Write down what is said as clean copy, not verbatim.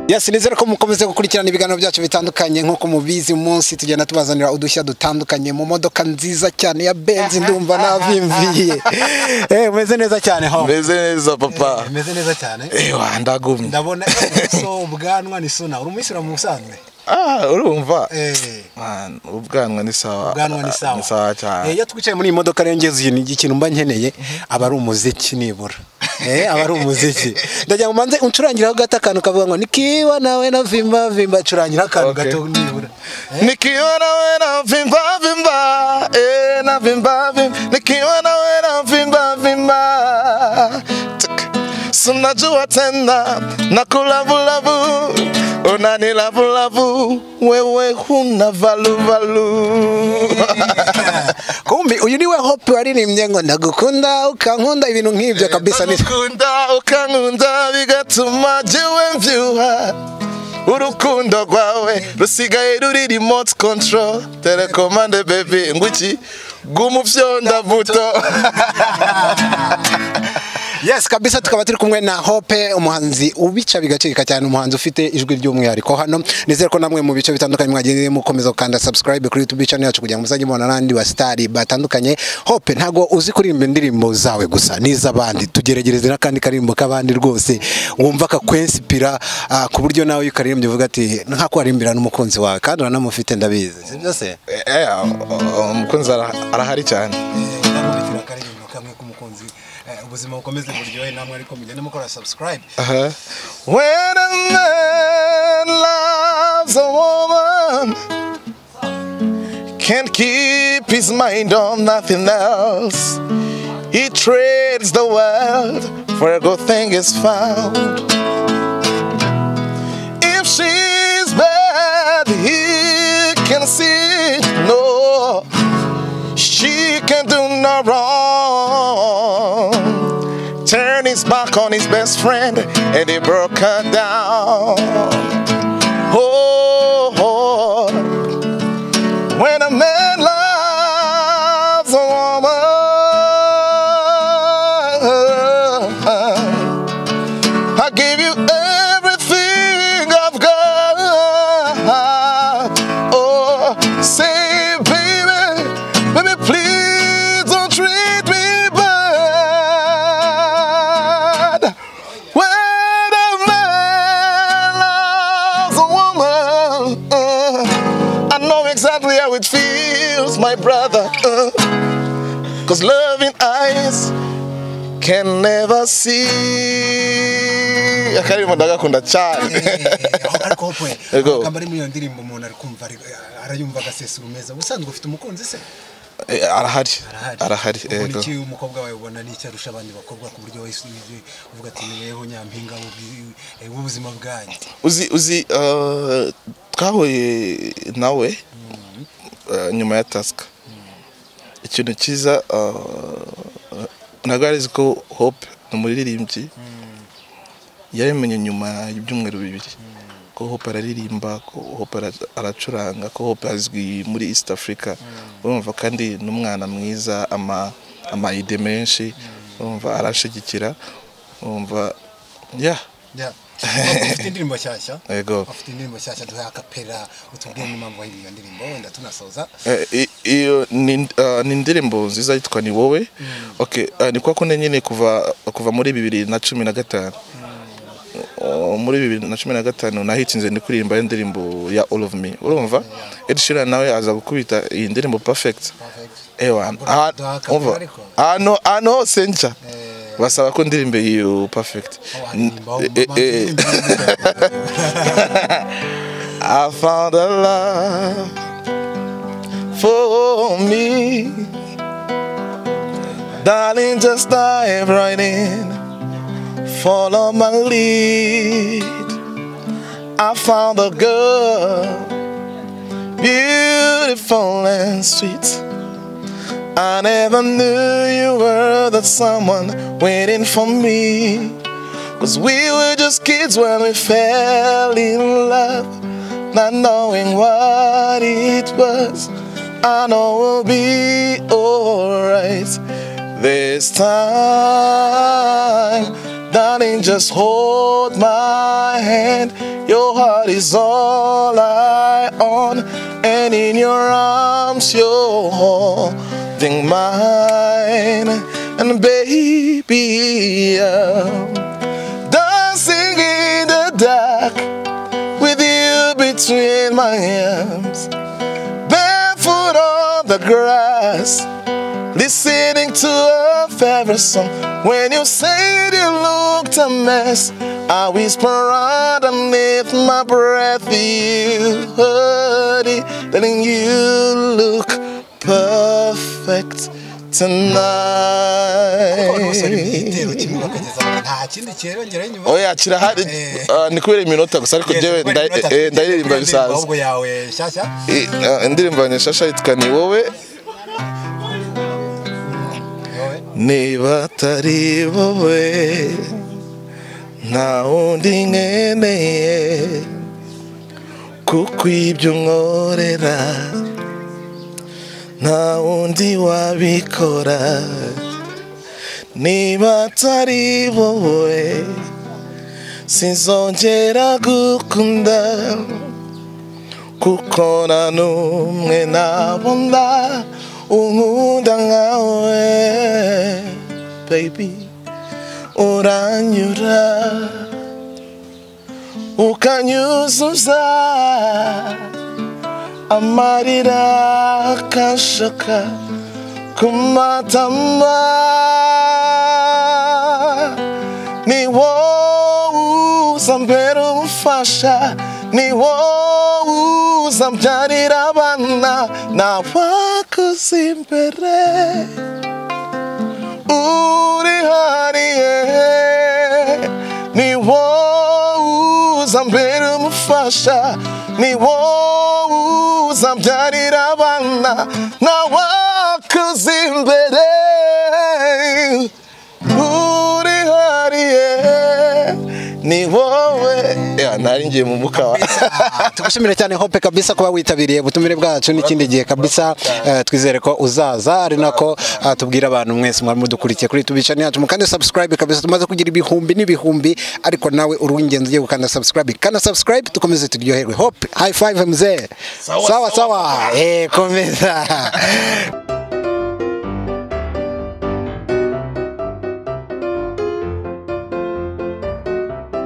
Yes, nizere ko mukomeze gukurikirana ibiganiro byacu bitandukanye nkuko mubizi umunsi tugenda tubazanira udushya dutandukanye mu modoka nziza cyane ya Benz ndumva navimviye. Meze neza cyane ho. Meze neza papa. Meze neza cyane. Ndagumye. Ndabona so ubwanwa ni sona. Uri umusira mu musanzwe. Urumva? Man, ubwanwa ni sawa. Ubwanwa ni sawa. Ni sawa cyane. Iyo twicaye muri iyi modoka rengeze ikintu mba nkeneye aba ari umuziki nibura. Aba ari umuziki. Ndagira ngo manze uncurangiraho gato akantu kavuga ngo nikiwa nawe na vimba curangira akantu gato nibura. Nikiwa nawe na vimba na vimba nikiwa nawe na vimba sunajua tena nakulavu unani lavu wewe huna valu kumbi uyu niwe Hope waririmbye ngo ndagukunda ukankunda ibintu nk'ibyo kabisa ni ndagukunda ukankunda bigatuma jewe mvyuha urukundo rwawe rusigaye ruri remote control telecommande baby nguki gumufyonda muto. Yes kabisa tukaba turi kumwe na Hope umuhanzi ubica bigacika cyane umuhanzi ufite ijwi ry'umwihariko hano nizere ko namwe mu bice bitandukanye mwagiye mukomeza gukanda subscribe kuri YouTube channel yacu kugira ngo muzajye mubona nandi wa star batandukanye. Hope ntago uzi kuririmba indirimbo zawe gusa n'izabandi tugeregereze nakandi karimbo kabandi rwose wumva ka kwinspira ku buryo nawe ukaririmba uvuga ati nka kwarimbira n'umukunzi wawe kandi uranamufite ndabizi sibyo se umukunzi arahari cyane ndamubitira karimbo kamwe k'umukunzi ubuzima bukomeze buryohe namwe ariko mugende mukora subscribe. When a man loves a woman can't keep his mind on nothing else, he trades the world for a good thing is found. If she's bad he can see no, she can do no wrong. Turn his back on his best friend and he broke her down. Oh, when a man loves a woman, I give you everything I've got. Oh, say baby, baby please don't treat me bad. When a man loves a woman, I know exactly how it feels, my brother. 'Cause loving eyes can never see. Akari ndagakunda cyane. Ariko Hope Ego. kambari muri iyo ndirimbo umuntu ari kumva arayumva gasesura umeza ubusanzwe ufite umukunzi se arahari ego iki umukobwa wawe ubona ni cyarusha abandi bakobwa ku buryo wese uvuga ati niweho nyampinga ubuzima bwanyu uzi twahuye nawe nyuma ya task ikintu cyiza nagarize ko Hope n'umuririmbyi yaremenye nyuma y'ibyumweru bibiri ko Hope araririmba ko Hope aracuranga ko Hope azwi muri East Africa urumva kandi n'umwana mwiza ama ide menshi urumva arashigikira urumva ufite indirimbo nshyashya yego ufite indirimbo nshyashya duha akapera utubwiye n'impamvu w'iyo ndirimbo wenda tunasoza iyo ni indirimbo nziza yitwa ni wowe okay ni kwa kone nyine kuva muri 2015 muri 2015 nahitinze ndi kuririmba indirimbo ya All of Me urumva Ed Sheeran nawe aza gukubita iyi ndirimbo perfect ano sencha basaba ko ndirimbe iyo perfect. I found a love for me, darling, just dive right in, follow my lead. I found a girl, beautiful and sweet. I never knew you were that someone waiting for me. 'Cause we were just kids when we fell in love, not knowing what it was. I know we'll be alright this time. Darling, just hold my hand, Your heart is all I own, and in your arms you're holding mine. And baby, I'm dancing in the dark with you between my arms, barefoot on the grass, listening to a favorite song. When you said you looked a mess, I whisper underneath my breath, you heard it, telling you look perfect tonight. Oya kirahari ni kubera iminota gusa ariko jewe ndaririmba bisaza. Indirimbo nyashasha yitwa Ni Wowe. Niba atari wowe nta wundi nkeneye, kuko ibyo nkorera nta wundi wabikora. Niba atari wowe sinzongera gukunda, kuko nta n'umwe nabona unkunda nkawe. Baby, uranyura ukanyuzuza amarira akashaka ku matama. Ni wowe uzambera umufasha, ni wowe uzambyarira abana, nawakoze imbere urihariye. Ni wowe uzambera umufasha, ni wowe uzambyarira abana, nawakoze imbere urihariye. Ni wowe nari ngiye mu mukawa. Tugushimire cyane Hope kabisa kuba witabiriye ubutumire bwacu n'ikindi gihe kabisa. Twizere ko uzaza, ari nako tubwira abantu mwese mwari mudukurikiye kuri YouTube channel yacu, mukande subscribe kabisa. Tumaze kugira ibihumbi n'ibihumbi, ariko nawe urungenzi ugiye gukanda subscribe, kana subscribe tukomeze turyoherwe. Hope high five mzee. Sawa komeza.